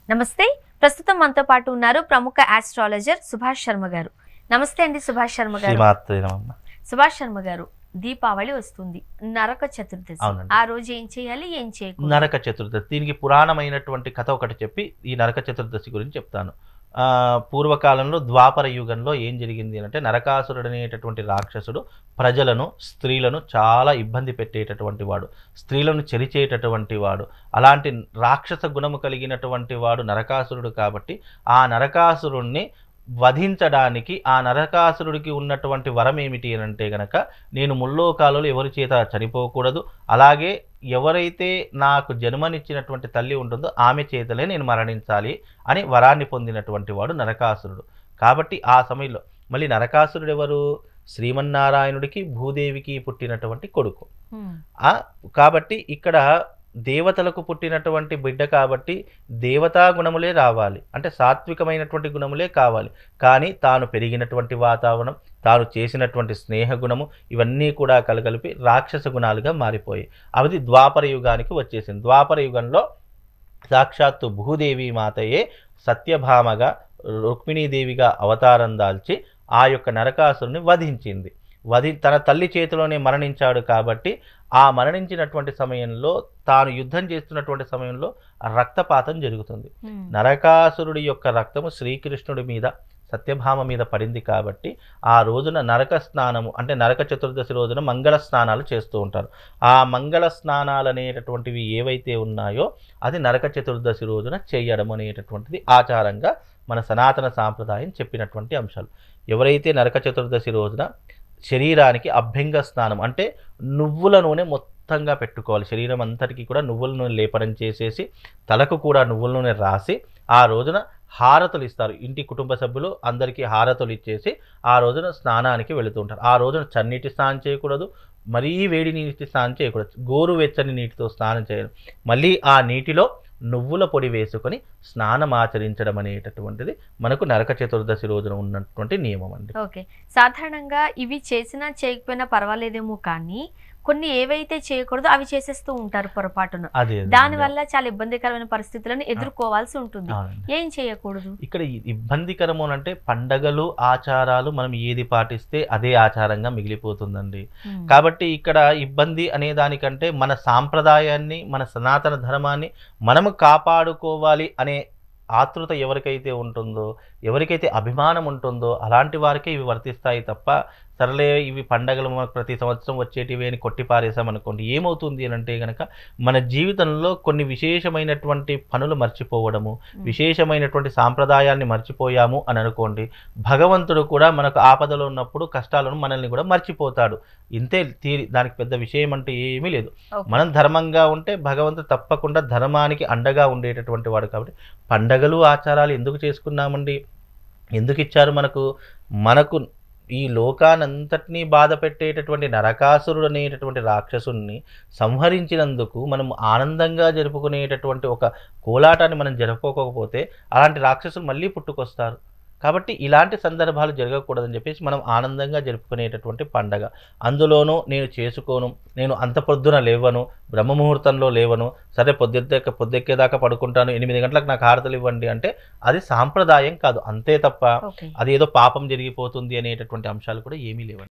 నమస్తే. ప్రస్తుతం మనతో పాటు ఉన్నారు ప్రముఖ ఆస్ట్రాలజర్ సుభాష్ శర్మ గారు. నమస్తే అండి సుభాష్ శర్మ గారు. సుభాష్ శర్మ గారు, దీపావళి వస్తుంది, నరక చతుర్దశి. ఆ రోజు ఏం చేయాలి, ఏం చేయకూడదు? నరక చతుర్దశి, దీనికి పురాణమైనటువంటి కథ ఒకటి చెప్పి ఈ నరక చతుర్దశి గురించి చెప్తాను. పూర్వకాలంలో ద్వాపర యుగంలో ఏం జరిగింది అంటే, నరకాసురుడు అనేటటువంటి రాక్షసుడు ప్రజలను, స్త్రీలను చాలా ఇబ్బంది పెట్టేటటువంటి వాడు, స్త్రీలను చెరిచేటటువంటి వాడు. అలాంటి రాక్షస గుణము కలిగినటువంటి వాడు నరకాసురుడు. కాబట్టి ఆ నరకాసురుణ్ణి వధించడానికి ఆ నరకాసురుడికి ఉన్నటువంటి వరం ఏమిటి అంటే గనక, నేను ముల్లోకాలలో ఎవరి చేత చనిపోకూడదు, అలాగే ఎవరైతే నాకు జన్మనిచ్చినటువంటి తల్లి ఉంటుందో ఆమె చేతలే నేను మరణించాలి అని వరాన్ని పొందినటువంటి వాడు నరకాసురుడు. కాబట్టి ఆ సమయంలో మళ్ళీ నరకాసురుడు ఎవరు? శ్రీమన్నారాయణుడికి భూదేవికి పుట్టినటువంటి కొడుకు. కాబట్టి ఇక్కడ దేవతలకు పుట్టినటువంటి బిడ్డ కాబట్టి దేవతా గుణములే రావాలి, అంటే సాత్వికమైనటువంటి గుణములే కావాలి. కానీ తాను పెరిగినటువంటి వాతావరణం, తాను చేసినటువంటి స్నేహ గుణము, ఇవన్నీ కూడా కలగలిపి రాక్షస గుణాలుగా మారిపోయాయి. అది ద్వాపర యుగానికి వచ్చేసింది. ద్వాపర యుగంలో సాక్షాత్తు భూదేవి మాతయే సత్యభామగా, రుక్మిణీదేవిగా అవతారం దాల్చి ఆ యొక్క నరకాసురుని వధించింది. తన తల్లి చేతిలోనే మరణించాడు. కాబట్టి ఆ మరణించినటువంటి సమయంలో, తాను యుద్ధం చేస్తున్నటువంటి సమయంలో రక్తపాతం జరుగుతుంది. నరకాసురుడి యొక్క రక్తము శ్రీకృష్ణుడి మీద, సత్యభామ మీద పడింది. కాబట్టి ఆ రోజున నరక స్నానము, అంటే నరక చతుర్దశి రోజున మంగళ స్నానాలు చేస్తూ ఉంటారు. ఆ మంగళ స్నానాలు అనేటటువంటివి ఏవైతే ఉన్నాయో అది నరక చతుర్దశి రోజున చేయడం అనేటటువంటిది ఆచారంగా మన సనాతన సాంప్రదాయం చెప్పినటువంటి అంశాలు. ఎవరైతే నరక చతుర్దశి రోజున శరీరానికి అభ్యంగ స్నానం, అంటే నువ్వుల నూనె మొత్తంగా పెట్టుకోవాలి, శరీరం అంతటికి కూడా నువ్వుల నూనె లేపనం చేసేసి తలకు కూడా నువ్వుల నూనె రాసి ఆ రోజున హారతులు ఇస్తారు. ఇంటి కుటుంబ సభ్యులు అందరికీ హారతులు ఇచ్చేసి ఆ రోజున స్నానానికి వెళుతూ ఉంటారు. ఆ రోజున చన్నీటి స్నానం చేయకూడదు, మరీ వేడి నీటి స్నానం చేయకూడదు, గోరువెచ్చని నీటితో స్నానం చేయడం, మళ్ళీ ఆ నీటిలో నువ్వుల పొడి వేసుకొని స్నానం ఆచరించడం అనేటటువంటిది మనకు నరక చతుర్దశి రోజున ఉన్నటువంటి నియమం అండి. ఓకే, సాధారణంగా ఇవి చేసినా చేయకపోయినా పర్వాలేదేమో, కానీ కొన్ని ఏవైతే చేయకూడదో అవి చేసేస్తూ ఉంటారు పొరపాటున. దానివల్ల చాలా ఇబ్బందికరమైన పరిస్థితులను ఎదుర్కోవాల్సి ఉంటుంది. ఏం చేయకూడదు? ఇక్కడ ఇబ్బందికరము అంటే పండగలు, ఆచారాలు మనం ఏది పాటిస్తే అదే ఆచారంగా మిగిలిపోతుందండి. కాబట్టి ఇక్కడ ఇబ్బంది అనే దానికంటే మన సాంప్రదాయాన్ని, మన సనాతన ధర్మాన్ని మనము కాపాడుకోవాలి అనే ఆతృత ఎవరికైతే ఉంటుందో, ఎవరికైతే అభిమానం ఉంటుందో అలాంటి వారికే ఇవి వర్తిస్తాయి తప్ప, సరలే ఇవి పండగలు మనకు ప్రతి సంవత్సరం వచ్చేటివి అని కొట్టిపారేసామనుకోండి, ఏమవుతుంది అని అంటే కనుక మన జీవితంలో కొన్ని విశేషమైనటువంటి పనులు మర్చిపోవడము, విశేషమైనటువంటి సాంప్రదాయాన్ని మర్చిపోయాము అని అనుకోండి, భగవంతుడు కూడా మనకు ఆపదలో ఉన్నప్పుడు కష్టాలను మనల్ని కూడా మర్చిపోతాడు. ఇంతే దానికి పెద్ద విషయం అంటే ఏమీ లేదు. మనం ధర్మంగా ఉంటే భగవంతుడు తప్పకుండా ధర్మానికి అండగా ఉండేటటువంటి వాడు. కాబట్టి పండగలు, ఆచారాలు ఎందుకు చేసుకున్నామండి? ఎందుకు ఇచ్చారు మనకు ఈ లోకానంతటినీ బాధ పెట్టేటటువంటి నరకాసురుడు అనేటటువంటి రాక్షసుని సంహరించినందుకు మనం ఆనందంగా జరుపుకునేటటువంటి ఒక కోలాటాన్ని మనం జరుపుకోకపోతే అలాంటి రాక్షసులు మళ్ళీ పుట్టుకొస్తారు. కాబట్టి ఇలాంటి సందర్భాలు జరగకూడదని చెప్పేసి మనం ఆనందంగా జరుపుకునేటటువంటి పండగ. అందులోనూ నేను చేసుకోను, నేను అంత పొద్దున లేవను, బ్రహ్మముహూర్తంలో లేవను, సరే పొద్దెక్కేదాకా పడుకుంటాను, 8 గంటలకు నాకు హారతలు ఇవ్వండి అంటే అది సాంప్రదాయం కాదు. అంతే తప్ప అది ఏదో పాపం జరిగిపోతుంది అనేటటువంటి అంశాలు కూడా ఏమీ లేవండి.